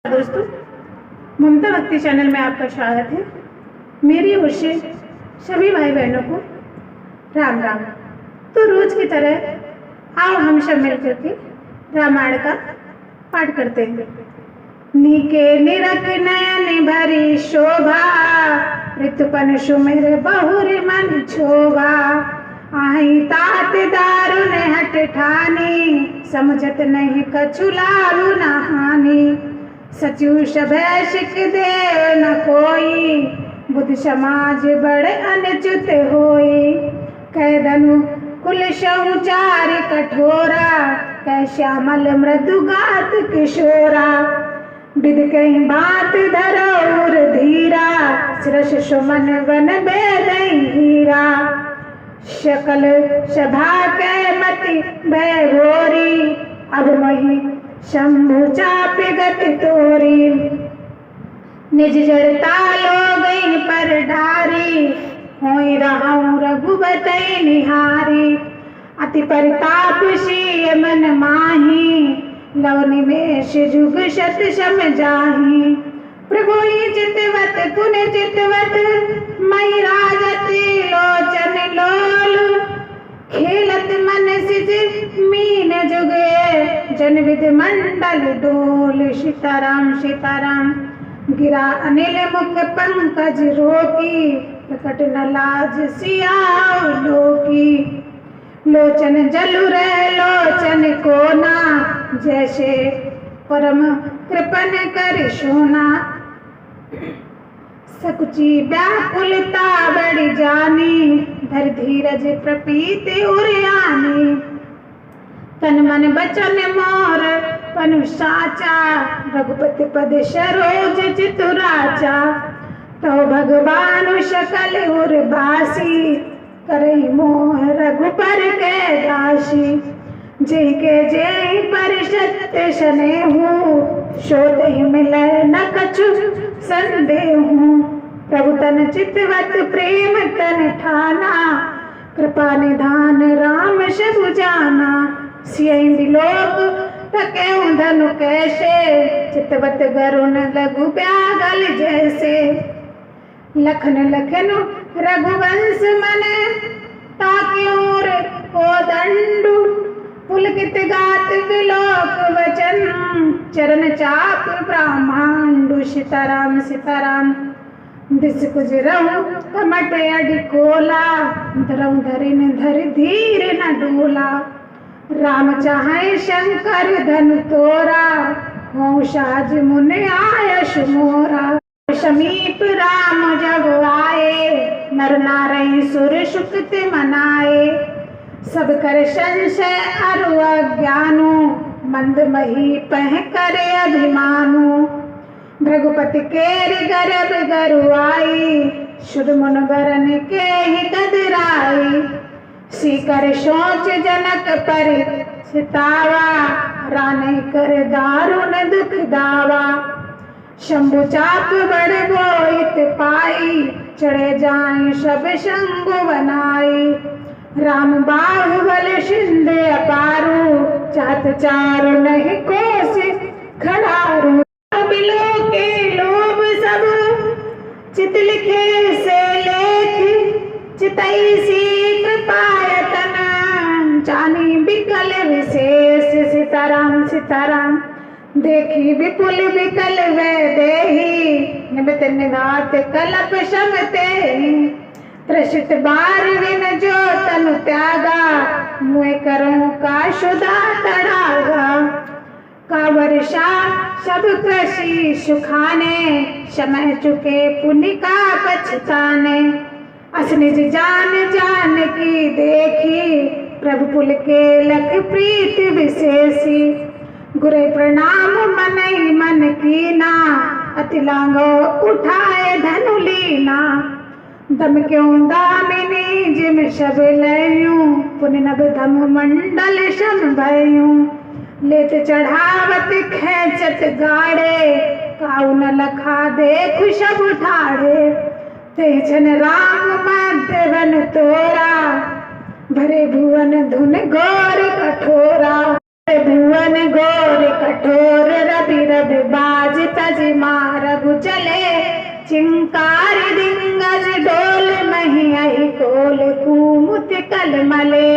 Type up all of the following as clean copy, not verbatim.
दोस्तों, ममता भक्ति चैनल में आपका स्वागत है। मेरी ओर से सभी भाई बहनों को राम राम। तो रोज की तरह आओ हम सब मिलकर के रामायण का पाठ करते हैं। नीके निरख नयन भरी शोभा, ऋतुपन सुमिर बहुर मन क्षोभा। आई तात दारुण हट ठानी, समझत नहीं कछु लारु नहानी। सचु सभय सिख दे न कोई, बुद्ध समाज बड़े अनुचित होई। कह धनु कुल सहुचार कठोरा, कह श्यामल मृदु गात किशोरा। विद कहीं बात धरोर धीरा, शिरस सुमन वन बेदई हीरा। शकल सभा के मति भय घोरी, अब मही शंभु चाप गति तोरी। निज जड़ता लो गई पर ढारी, होई रहूं रघुबतई निहारी। अति परिताप सी मन माही, लव निमेष जुग शत सम जाही। प्रभु ही चितवत पुन चितवत, मई राजति लोचन लोल। खेलत मन सिज मीन जुगे, जन विध मंडल डोल। सीताराम सीताराम। गिरा अनिल मुख पंकज रोकी, प्रकट न लाज सियाओ लोकी। लोचन जलु रह लोचन कोना, जैसे परम कृपन कर सोना। सकुची व्याकुलता बड़ी जानी, धर धीरज प्रपीति उरियानी। तन मन बचन मोर पनु साचा, रघुपति पद सरोज चितुराचा। तो भगवान सकल उर्वासी, करई मोह रघुपर के दासी। जय के जय पर सत्य स्नेहु, सोते मिले न कछु संदेहु। प्रभु तन चितवत प्रेम तन ठाना, कृपा निधान राम सब जाना। सियहि बिलोक थकेउ धनु कैसे, चितवत गरुण लघु ब्यागल जैसे। लखन लखनु रघुवंश मन, ताक्योर कोदंडु। पुलकित गात बिलोक वचन, चरण चाप ब्रह्मांडु। सीताराम सीताराम। दिस गुजरऊं कमट अडि कोला, धरऊं धरिन धरि धीर न डोला। राम चाहे शंकर धनु तोरा, हों साज मुन आयस मोरा। समीप राम जब आए, नर नारई सुर सुकृत मनाए। सब कर संशय अरु अज्ञानु, मंद मही पह करे अभिमानु। भृगुपति केर गर्भ गरुआई, शुर मुन बरन के ही कदराई। सीकर सोच जनक पर सितावा, राने कर दारुण दुख दावा। शंभु चाप बड़ बोइत पाई, चढ़े जाए सब शंभु बनाई। राम बाहुबल सिंधु अपारू, चाहत चारु नहीं कोस खड़ारू। बिलो के लोभ सब चित लिखे से लेख, चितई सी कृपायतन। जानी बिकल विशेष। सीताराम सीताराम। देखी विपुल विकल वे देही, निमित निघात कलप समते। त्रसित बार विन जो तनु त्यागा, मुए करूं का शुदा तड़ागा। का वर्षा सब कृषि सुखाने, समय चुके पुण्य का पछताने। असनिज जान जान की देखी, प्रभु पुल के लख प्रीत विशेषी। गुरे प्रणाम मनई मन कीना, अति लांगो उठाए धनु लीना। दम क्यों दामिनी जिम सब लयूं, पुन नभ धम मंडल सम भयूं। लेत चढ़ावत खेचत गाड़े, काउ न लखा देख सब ठाड़े। तेजन राम मध्य वन तोरा, भरे भुवन धुन घोर कठोरा। भुवन घोर कठोर रवि रवि बाज तज मारगु चले चिंकार दिंगज डोल मही कोल कूमुत कलमले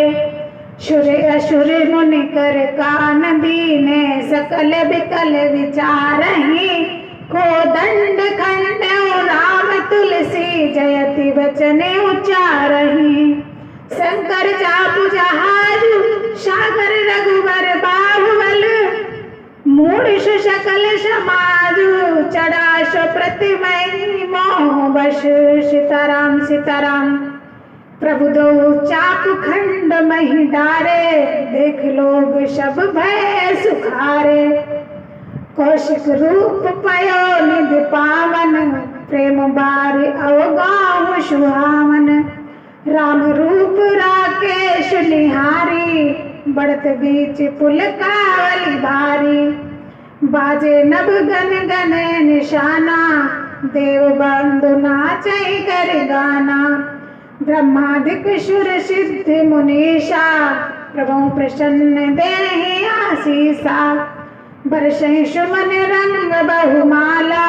शुर असुर मुनि कर कान दीने सकल विकल विचारहि को दंड खंड राम तुलसी जयति वचन उच्चारहि शंकर चापु जहाजु सागर रघुवर बाहुबल मूढ़ सकल समाजु चढ़ाश प्रतिमय मोह वश सीताराम सीताराम प्रभु दो चाप खंड मही डारे देख लोग सब भय सुखारे कौशिक रूप पयो निधि पावन प्रेम बार अवगाह सुहावन राम रूप राकेश निहारी बढ़त बीच पुल कावली भारी बाजे नभ गन गने निशाना देव बंधु नाचै कर गाना ब्रह्मादिक सुर सिद्ध मुनीषा प्रभु प्रसन्न देहि आशीषा बरसै सुमन रंग बहुमाला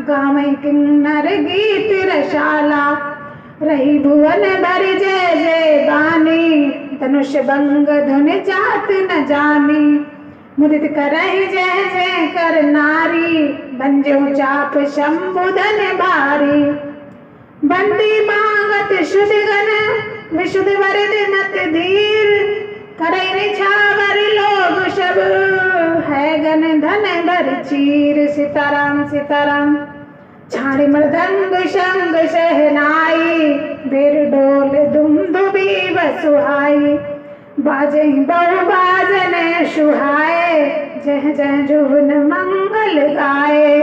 गावै किन्नर गीत रसाला रही भुवन भर जय जय बानी धनुष भंग धुन जात न जानी मुदित करहि जय जय कर नारी भंजो चाप शंभुधन भारी बंदी मांगत शुद्ध गण विशुद्ध वरद मत धीर करई निछावर लोग सब है गण धन भर चीर सीताराम सीताराम छाड़ी मृदंग शंग शहनाई बेर डोल दुम दुबी बसुहाई बाजे बहु बाजन सुहाए जह जह जुवन मंगल गाए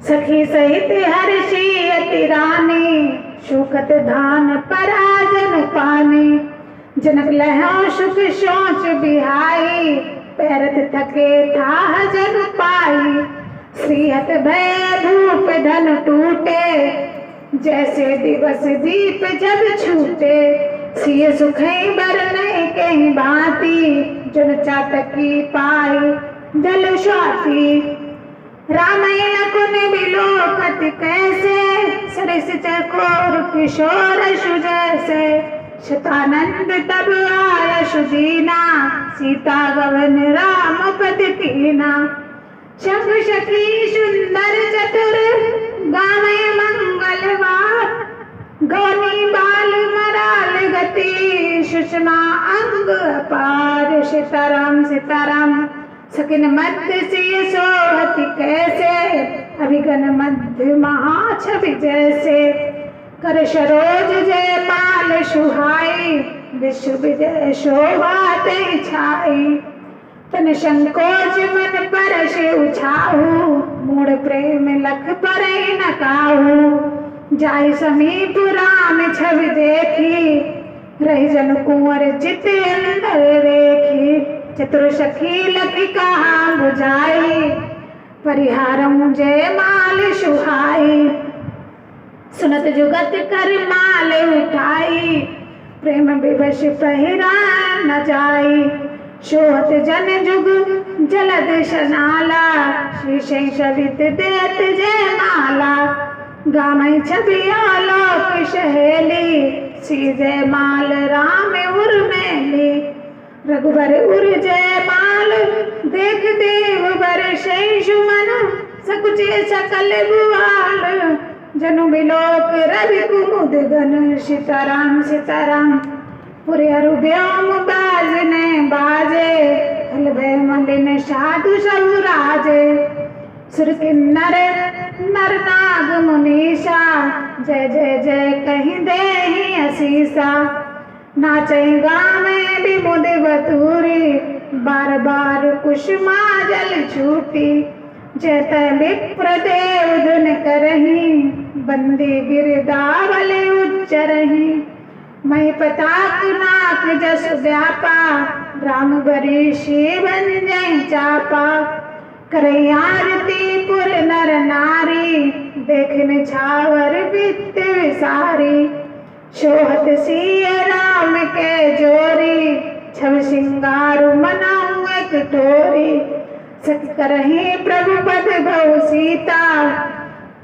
सखी सहित हर्षी अति रानी शुकत धान पराजन पानी जनक लहौ सुख सोच बिहाई पैरत थके था जन पाई श्रीहत भय धूप धन टूटे जैसे दिवस दीप जब छूटे सिय सुखई बर नहीं कहीं भांति जन चातकी पाई जल स्वाति रामायण कुन बिलोकत कैसे सरस चकोर किशोर सुजैसे शतानंद तब आय सुदीना सीता गवन राम पद कीना शंख सखी सुंदर चतुर गावे मंगलवार गौनी बाल मराल गति सुषमा अंग अपार सीताराम सीताराम सकिन मध्य सिय सोहति कैसे अभिगन मध्य महाछवि जैसे कर सरोज जय पाल सुहाई विश्व विजय शोभा ते छाई तन संकोच मन पर से उछाहू मूढ़ प्रेम लख पर न काहू जाय समीप राम छवि देखी रही जन कुंवर चित अंदर देखी चतुर सखी लखी कहा बुझाई परिहारम जय माल सुहाई सुनत जुगत कर माल उठाई प्रेम विवश पहिरा न जाई शोहत जन जुग जलद शनाला श्री शैशवित देत जय माला गामई छवि आलोक सहेली श्री जय माल राम उर्मेली रघुबर उर जय माल देख देव बर शैशु मन सकुचे सकल बुआल जनु बिलोक रवि कुमुद गण सीताराम सीताराम पुरे अरु व्योम बाजने बाजे हलवे मलिन साधु सब राजे सुर किन्नर नर नाग मुनीषा जय जय जय कहीं देहि असीसा नाचे गावे विमुद बतूरी बार बार कुसुमा जल छूटी जैत विप्र देव धुन करही बंदी गिरदावल उच्चरही मैं पताक नाक जस व्यापा राम बरी शिवन जय चापा करई आरती पुर नर नारी देखन छावर वित्त विसारी शोहत सिय राम के जोरी छव सिंगारु मनाऊं एक टोरी। सख करही प्रभु पद भव सीता,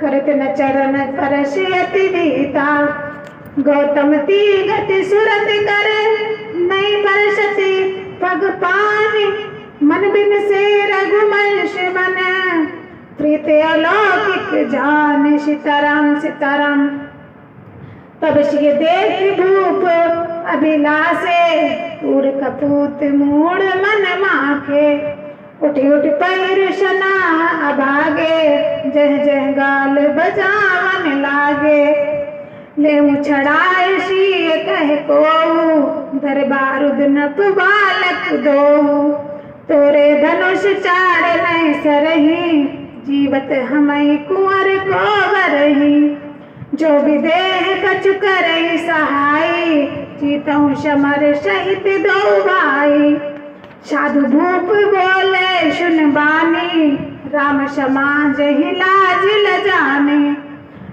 करत न चरण परश अति दीता। गौतम ती गति सुरत कर, नहीं परसती पग पानी। मन बिन से रघुवंश बन, प्रीत अलौकिक जान। सीताराम सीताराम। तब श्री देख भूप अभिलाषे, पूर कपूत मूड मन माखे। उठी उठ पैर शना अभागे, जह जह गाल बजावन लागे। ले छड़ाए शीय कह को, दरबार उदनप बालक दो। तोरे धनुष चार नहीं सरही, जीवत हमई कुंवर को बरही। जो विदेह कछु करई सहाई, जीतऊं समर सहित दो भाई। साधु भूप बोले सुन बानी, राम समाज ही लाज लजाने।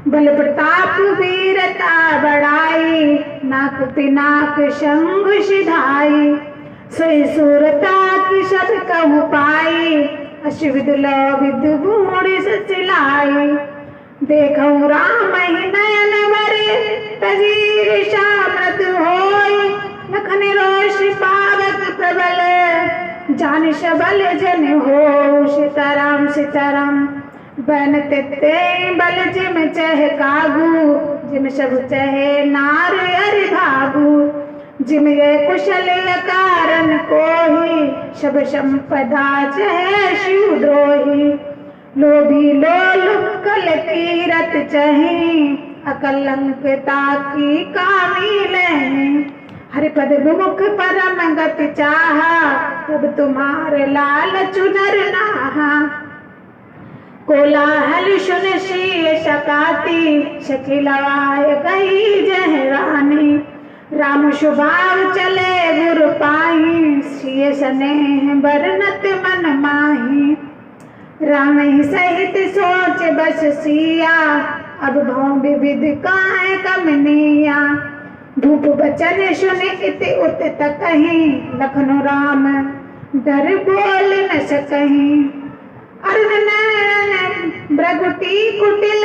बल प्रताप वीरता बढ़ाई, नाक पिनाक शंघ सिधाई। सोई सूरता की सब कहु पाई, अश्विद लविद बूढ़ सचलाई। देखऊं राम ही नयन बरे, तजीर शामत होई। लखन रोष पावक प्रबल, जान सबल जन हो। सीताराम सीताराम। बन ते बल जिम चह कागू, जिम सब चहे नार अरि भागू। जिम ये कुशल कारण कोही, सब संपदा चहे शिवद्रोही। लोभी लोल कल कीरत चही, अकलंकता की कामी लही। हरिपद विमुख परम गति चाहा, तब तुम्हारे लाल चुनर नाहा। कोलाहल सुन शीय शकाती, सखी लवाय कही जह रानी। राम शुभाव चले गुरु पाही, शीय स्नेह बरनत मन माही। राम ही सहित सोच बस सिया, अब भौ विविध काहे कमनिया। भूप बचन सुन इति उत तकहीं, लखनऊ राम डर बोल न सकहीं। अरुण नयन भृगुटी कुटिल,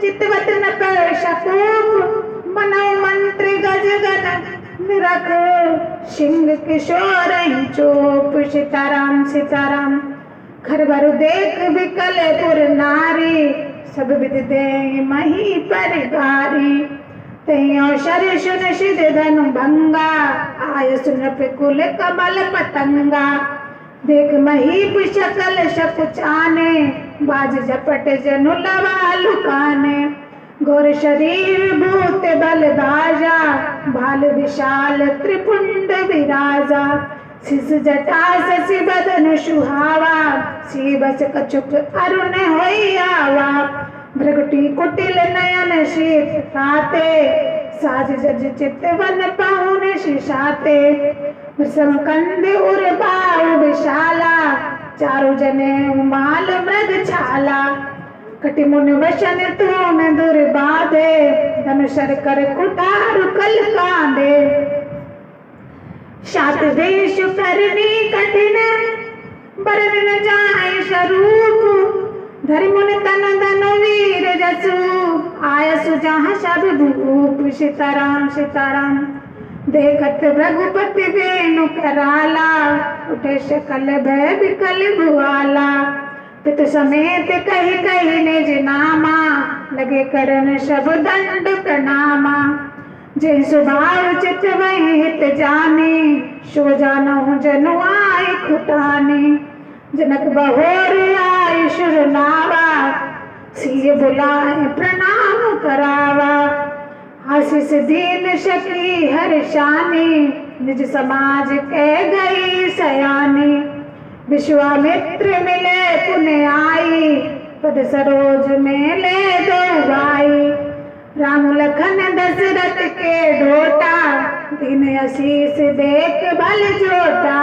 चितवत न कर शकूप। मनो मंत्र गज गन निरख, सिंह किशोर चोप। सीताराम सीताराम। खरबर देख विकल पुर नारी, सब विद दे मही पर गारी। तैयो शर सुन सिद धनु भंगा, आय सुन पिकुल कमल पतंगा। देख महीप शकल शकुचाने, बाज झपट जनु लवा लुकाने। घोर शरीर भूत बल बाजा, भाल विशाल त्रिपुंड विराजा। शिश जटा शशि बदन सुहावा, सी बस कछुक अरुण होई आवा। भृगुटी कुटिल नयन शीत ताते, साज जज चित वन पाहुन शिशाते। वृषम कंद उर बाहु विशाला, चारु जने उमाल मृग छाला। कटिमुन वशन तून दुर्बाधे, धनुषर कर कुठार कल कांदे। शात देश करनी कठिन, बरन न जाए स्वरूप। धर्मुन तन धन वीर जसु, आयसु जहाँ सब भूप। सीताराम सीताराम। देखत रघुपति वेणु कराला, उठे सकल भय विकल भुआला। पितु समेत कही कही निज नामा, लगे करन सब दंड प्रणामा। जय स्वभाव चित वही हित जाने, सो जानहु जनु आय खुटाने। जनक बहोर आय सुर नावा, सिय बुलाए प्रणाम करावा। आशीष दीन शकी हर शानी, निज समाज के गई सयानी। विश्वामित्र मिले पुण्य आई, पद सरोज में ले दो भाई। राम लखन दशरथ के ढोटा, दीन आशीष देख बल जोटा।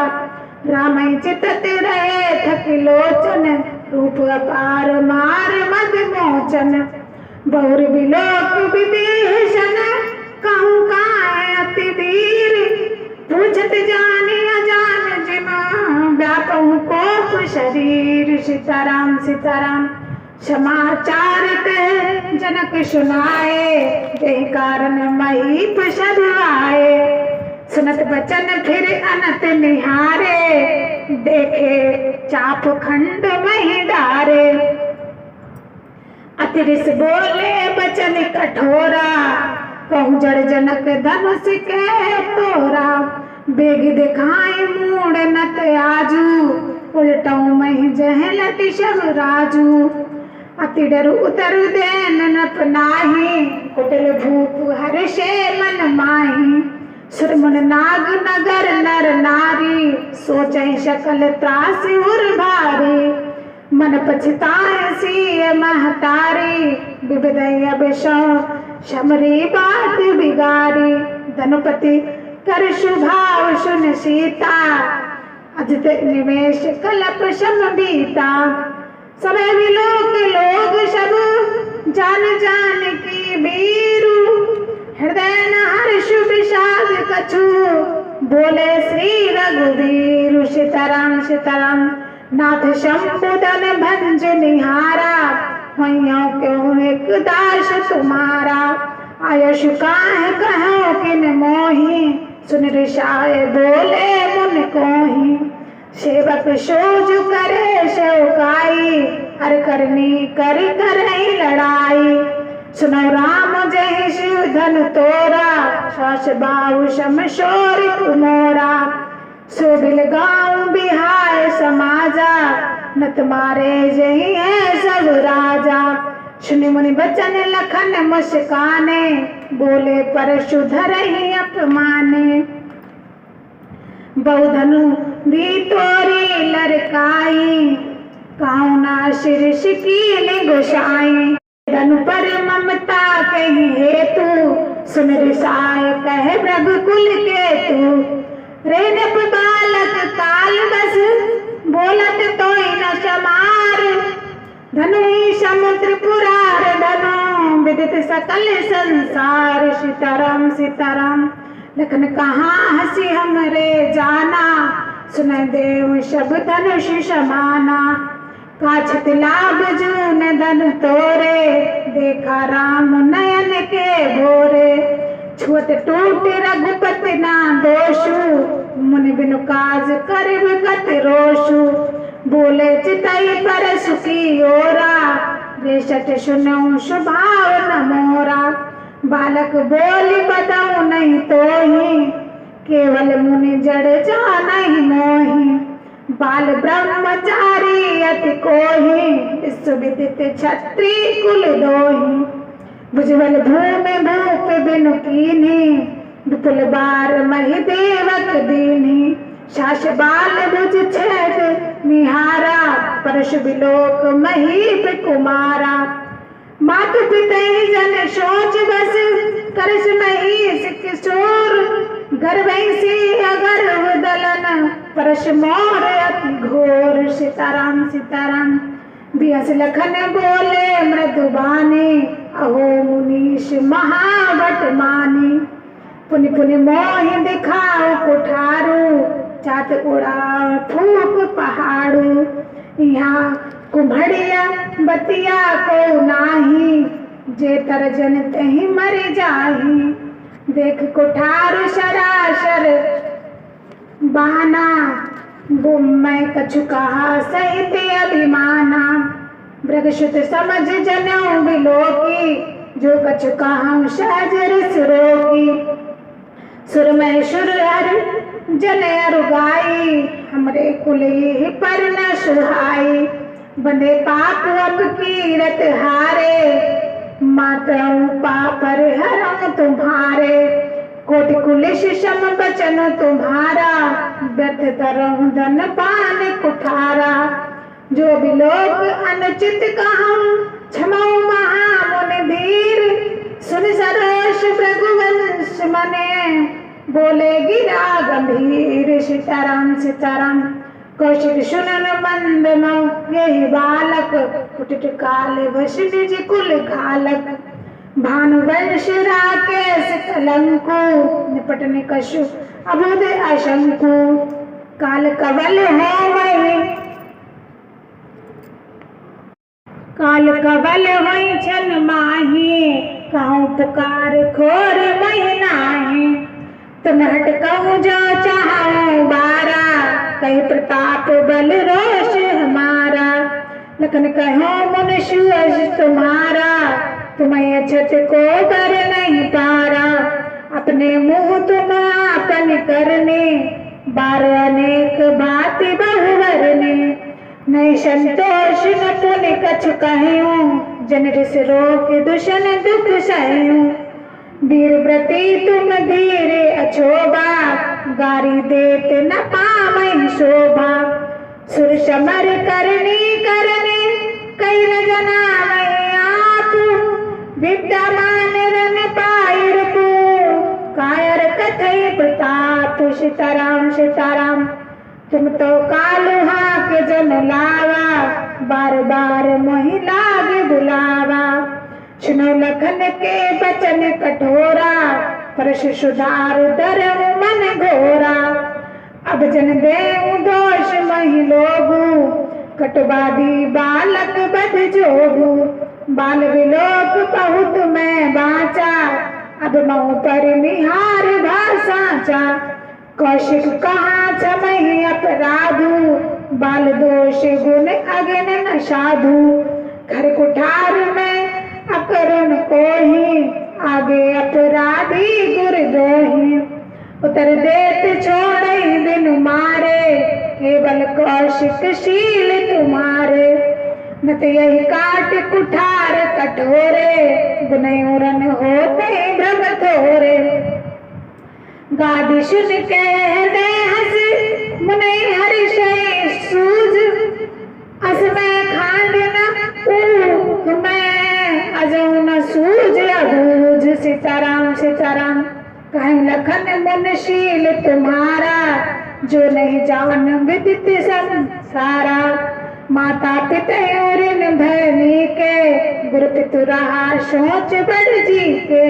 राम चितत रहे थक लोचन, रूप अपार मार मद मोचन। बहुर विलोक विभीषण, कहूँ का अति वीर। पूछत जानी कहूँ कोप शरीर। सीताराम सीताराम समाचार कह जनक सुनाए, यही कारण महीप सब आए। सुनत बचन फिर अनत निहारे, देखे चाप खंड मही डारे। अतिरिस बोले बचन कठोरा, कहूँ जड़ जनक धनुष के तोरा। बेग दिखाए मूड नत आजू, उल्टऊ मही जहलत शब राजू। अति डर उतर देन नपनाही, कुटिल भूप हर्षे मन माही। सुरमुन नाग नगर नर नारी, सोचहि सकल त्रास उर भारी। मन पछताए सिय महतारी, विविधय अभिशौ शमरी बात बिगारी। धनुपति कर शुभाव सुन सीता, अजित निवेश कलप शम बीता। समय विलोक लोग सब जान जान की बीरू, हृदय न हर्ष विषाद कछु, बोले श्री रघुवीर। सीताराम सीताराम नाथ शंभुदन भंज निहारा, मैयों क्यों एक दास तुम्हारा। आयु काह कहो किन मोही, सुन ऋषाए बोले मुन कोही। सेवक सोज करे सेवकाई, हर करनी कर करई लड़ाई। सुनो राम जय शिव धन तोरा, सास बाहु सम शोर तुमोरा। सोबिल गाँव बिहाय समाजा, न तुम्हारे जही है सब राजा। सुनि मुनि बचन लखन मुस्काने, बोले परशु धरहि अपमाने। बहुधनु दी तोरी लरकाई, काउना शीर्ष कील गोसाई। धनु पर ममता कही हेतु, सुन रिसाय कह रघुकुल केतु। रेनप बालक काल बस, बोलत तोई न समार। धनु ही समुद्र पुरार धनु, विदित सकल संसार। सीताराम सीताराम लखन कहाँ हसी हमरे जाना, सुन देव शब धनुष समाना। काछत लाभ जून धन तोरे, देखा राम नयन के भोरे। छुअत टूट रघुपति ना दोषु, मुनि बिनु काज करब कत रोषु। बोले चितई पर सुखी ओरा, रेशट सुनऊ स्वभाव न मोरा। बालक बोली बदऊ नहीं तोही, केवल मुनि जड़ जा नहीं मोही। बाल ब्रह्मचारी अति कोही, विश्वविदित क्षत्रि कुल दोही। भुजबल भूमि भूप बिनु कीन्ही, विपुल बार महि देवक दीन्ही। शास बाल भुज छेद निहारा, परशु बिलोक महीप कुमारा। मातु पितहि जन सोच बस, करस महीस किशोर। गर्भैसी अगर्भ दलन, परश मोर अति घोर। सीताराम सीताराम बिहस लखन बोले मृदुबानी, अहो मुनीश महावट मानी। पुनि पुनि मोहि दिखाओ कुठारू, चात उड़ाओ फूक पहाड़ू। यहाँ कुम्भड़िया बतिया को नाही, जे तर जन तहि मर जाही। देख कुठार सरासर बहाना, मैं कछु कहा सहित अभिमाना। मृगसुत समझ जनऊ बिलोकी, जो कछु कहा सहज रस रोकी। सुरमय सुर हर जन अरु गाई, हमरे कुल ही पर न सुहाई। बंधे पाप अब कीरत हारे, मातरऊ पापर हरऊ तुम्हारे। कोटि कुलिश सम बचन तुम्हारा, व्यर्थ तरऊ धन पान कुठारा। जो भी लोग अनुचित कहूँ, क्षमऊ महामुनि धीर। सुन सरोष भृगुवंश मने, बोले गिरा गंभीर। सीताराम सीताराम कौशिक सुनन मंद मऊ, यही बालक। कुटिट काल वश निज कुल घालक। भानुवंश राकेश कलंकु, निपट निकषु अबुध अशंकु। काल कवल हो वही, काल कवल होई छन माही, कहूँ पुकार खोर महिनाही। तुम हट कहूँ जो चाहो बारा, कही प्रताप बल रोष हमारा। लखन कहो मनुष्य तुम्हारा, तुम्हें अछत को कर नहीं पारा। अपने मुँह तुम आपन करने, बार अनेक भांति बहुवरने। नहीं संतोष न पुन कछु कहूँ, जन रिस रोक दुष्ण दुख सहूँ। वीर व्रती तुम धीरे अछोभा, गारी देत न पावई शोभा। सुर समर करनी करने, कई न जनावई आप। विद्यमान रन पायर को, कायर कथई प्रताप। सीताराम सीताराम तुम तो कालुहा के जन लावा, बार बार मोहि लागे बुलावा। सुनो लखन के बचन कठोरा, परश सुधार धर्म मन घोरा। अब जन देऊ दोष महि लोगु, कटवादी बालक बध जोगु। बाल विलोक बहुत मैं बाचा, अब मऊ पर निहार भाषाचा। कौशिक कहाँ छमहि अपराधु, बाल दोष गुण अगन न साधु। घर कुठार में अकरुण कोहि, आगे अपराधी गुर दोहि। उतर देत छोड़ई बिनु मारे, केवल कौशिक शील तुम्हारे। न तो यही काट कुठार कठोरे, गुनयुरन होते भ्रम थोरे। गादी सुन कह दे हस, मुनै हर्षै सूझ। अस मैं खांड न ऊख मैं, अजो न सूझ अबूझ। सीताराम सीताराम कहीं लखन मन शील तुम्हारा, जो नहीं जान विदित संसारा। माता पिता ऋण भरनी के, गुरु पितु रहा सोच बड़ जी के।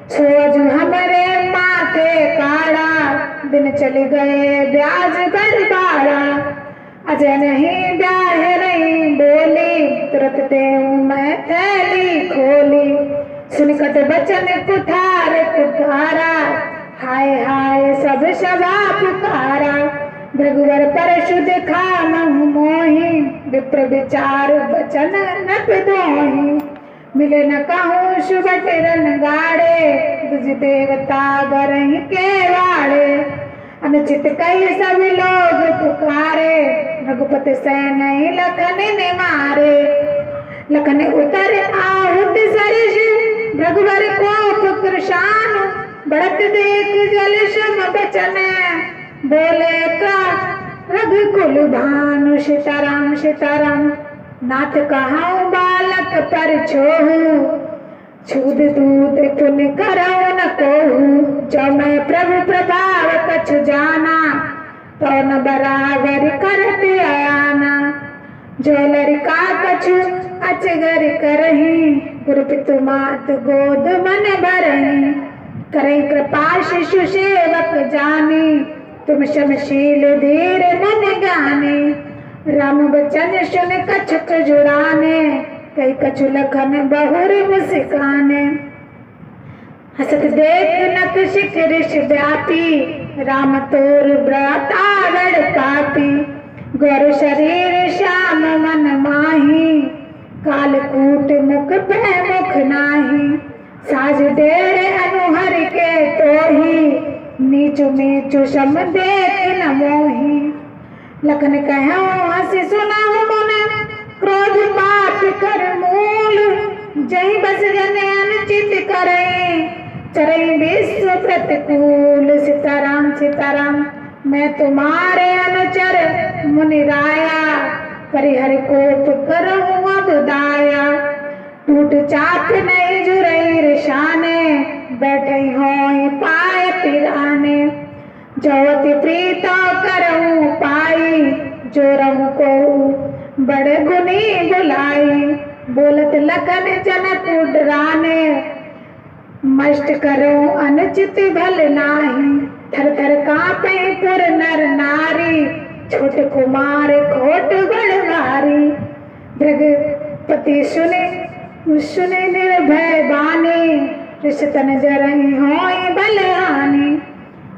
सोज हमरे माथे काड़ा, दिन चल गए ब्याज बड़ बाड़ा। अजय नहीं ब्याह नहीं बोली, तुरंत देऊं मैं थैली खोली। सुनकट बचन कुठार कुठारा, हाय हाय सब सभा पुकारा। भृगुवर परशु दिखा महु मोहि, विप्र विचार बचन नप दोहि। मिले न कहूँ सुबट रन गाड़े, दुज देवता गरहि के वाड़े। अनुचित कही सब लोग पुकारे, रघुपति से नहीं लखन ने मारे। लखन उतर आहुत सरस, रघुवर कोप कृशान। बढ़त देख जल सम बचन, बोले का रघुकुल भानु। सीताराम सीताराम नाथ कहाऊं बालक पर छोहू, छूद दूध पुन करऊ न कोहू। जो मैं प्रभु प्रभाव कछु जाना, तो न बराबर करत आना। जो लड़का कछु अचगर करही, गुरु पितु मात गोद मन भरही। करे कृपा शिशु सेवक जानी, तुम शमशील धीर मन गाने। राम बचन सुन कछुक जुड़ाने, कई कछु लखन बहुर मुस्काने। हसत देख नक शिख ऋष व्यापी, राम तोर व्रतावड़ पापी। गौर शरीर श्याम मन माही, कालकूट मुख पे मुख नाही। साज डेर अनुहर के तोही, नीचु नीचु सम देख न मोही। लखन कहूँ हंसी सुनाऊं मुन, क्रोध पाप कर मूल। जही बस जन अनुचित करे, चरई विश्व प्रतिकूल। सीताराम सीताराम मैं तुम्हारे अनुचर मुनि राया, परिहर कोप करऊं अब दाया। टूट चाप नहीं जुरई रिशाने, बैठे होई पाए पिराने। जवति प्रीतो करऊं पाई, जोरऊ को बड़े गुनी बुलाई। बोलत लखन जनक डराने, मष्ट करूं अनुचित भल नाही। थर थर कांपे पुर नर नारी, छोट कुमार खोट बड़वारी। भृगपति सुने निर्भय बानी, रिश्तन जरहि होई बलहानी।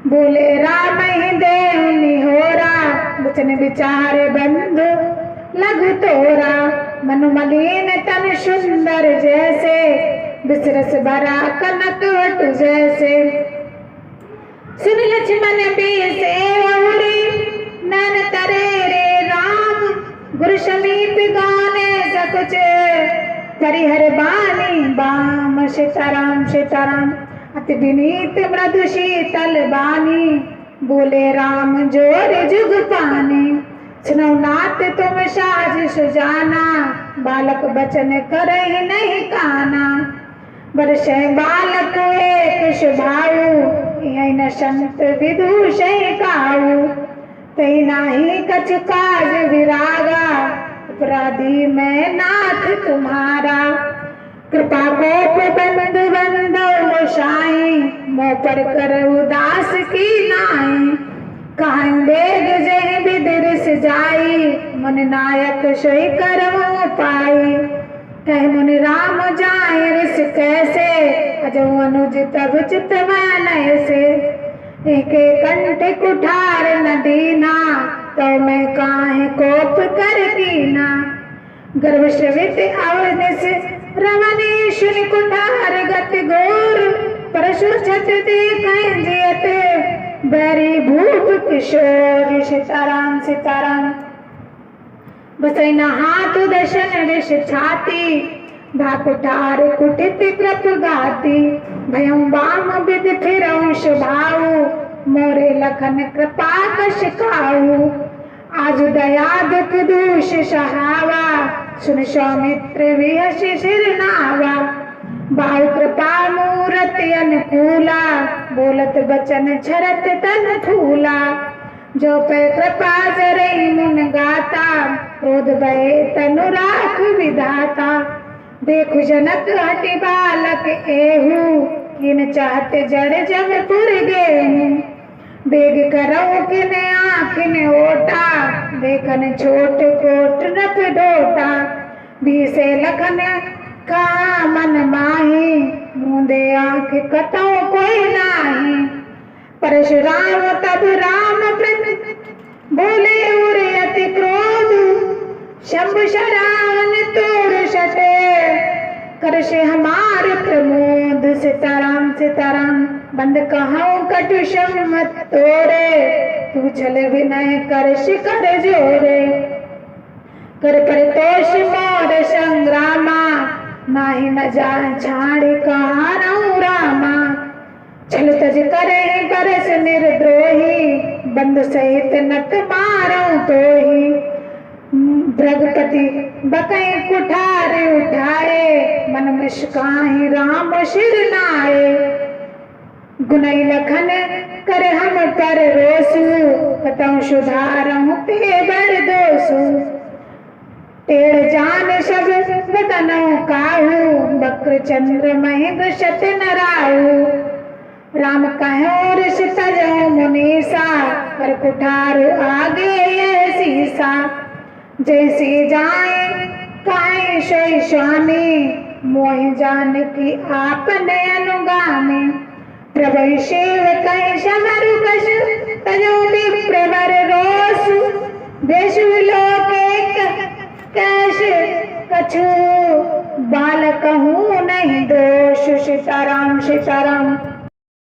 बोले राम ही देव निहोरा, वचन विचार बंधु लघु तोरा। मनु मलिन तन सुंदर जैसे, बिसरस भरा कनक वट जैसे। सुन लक्ष्मण बीसे औरी, नैन तरे रे राम। गुरु समीप गाने सकुच, परिहर बानी बाम। सीताराम सीताराम अति विनीत मृदु शीतल बानी, बोले राम जोर जुग पानी। सुनो नाथ तुम साज सुजाना, बालक बचन करहि नहीं काना। बरसे बालक एक स्वभाव, यही न संत विदुषहि काऊ। तही नाही कछु काज विरागा, अपराधी मैं नाथ तुम्हारा। कृपा कोप बंधु बंधु मोसाई, मोह पर कर उदास की नाई। कहाँ बेग जय बिदिर जाई, मन नायक सोई करम पाई। कह मुनि राम जाए रिस कैसे, अजो अनुज तब चित मन ऐसे। एक कंठ कुठार न दीना, तो मैं काहे कोप कर कीना। गर्भ श्रवित अवनिस रमणी, शुनि कुठार गति घोर। परशु छत देखै जियत, बैरी भूप किशोर। सीताराम सीताराम बसै न हाथ दशन ऋष छाती, भा कुठार कुटित कृप गाती। भयं वाम विद फिरौं स्वभाव, मोरे लखन कृपा कछ खाऊ। आज दया दुख दूष सहावा, सुन सौमित्र विहसि सिर नावा। बाहु कृपा मूरति अनुकूला, बोलत बचन झरत तन फूला। जो पे कृपा जरई मुन गाता, क्रोध भय तनु राख विधाता। देखु जनक हटि बालक एहू, किन चाहते जड़ जग पुर गेहूं। बेग करऊ किन आँखिन ओटा, देखन छोट कोट नप डोटा। बीसे लखन का मन माही, मूंदे आँख कतौ कोई नाही। परशुराम तब राम प्रति बोले उरे अति क्रोध, शंभु शरावन तोड़ सटे, करशे हमार प्रमोद। सीताराम सीताराम बंद कहूँ कटु सम्मत तोरे, तू छल विनय कर शिखर जोरे। कर परितोष मोर संग्रामा, नाही न जान छाड़ी कहारऊ रामा। छल तज करे बरस निर्द्रोही, बंधु सहित नट मारऊ तोही। भृगपति बकई कुठार उठाए, मन मुस्काहि राम सिर नाए। गुनई लखन कर हम पर रोसु, कतौ सुधारऊ ते बड़ दोसु। टेढ़ जान सब बदनऊ काहू, बक्र चंद्र महेंद्र शत नराहू। राम कहो ऋष तजो मुनीसा, कर कुठार आगे यह सीसा। जैसी जाए काहे सोई स्वामी, मोहि जान की आपने अनुगामी। प्रभु शिव कहि समरु कछु, तजो विप्र वर रोसु। देशु लोक कैश कछु, बालक हूँ नहीं दोष। सीताराम सीताराम।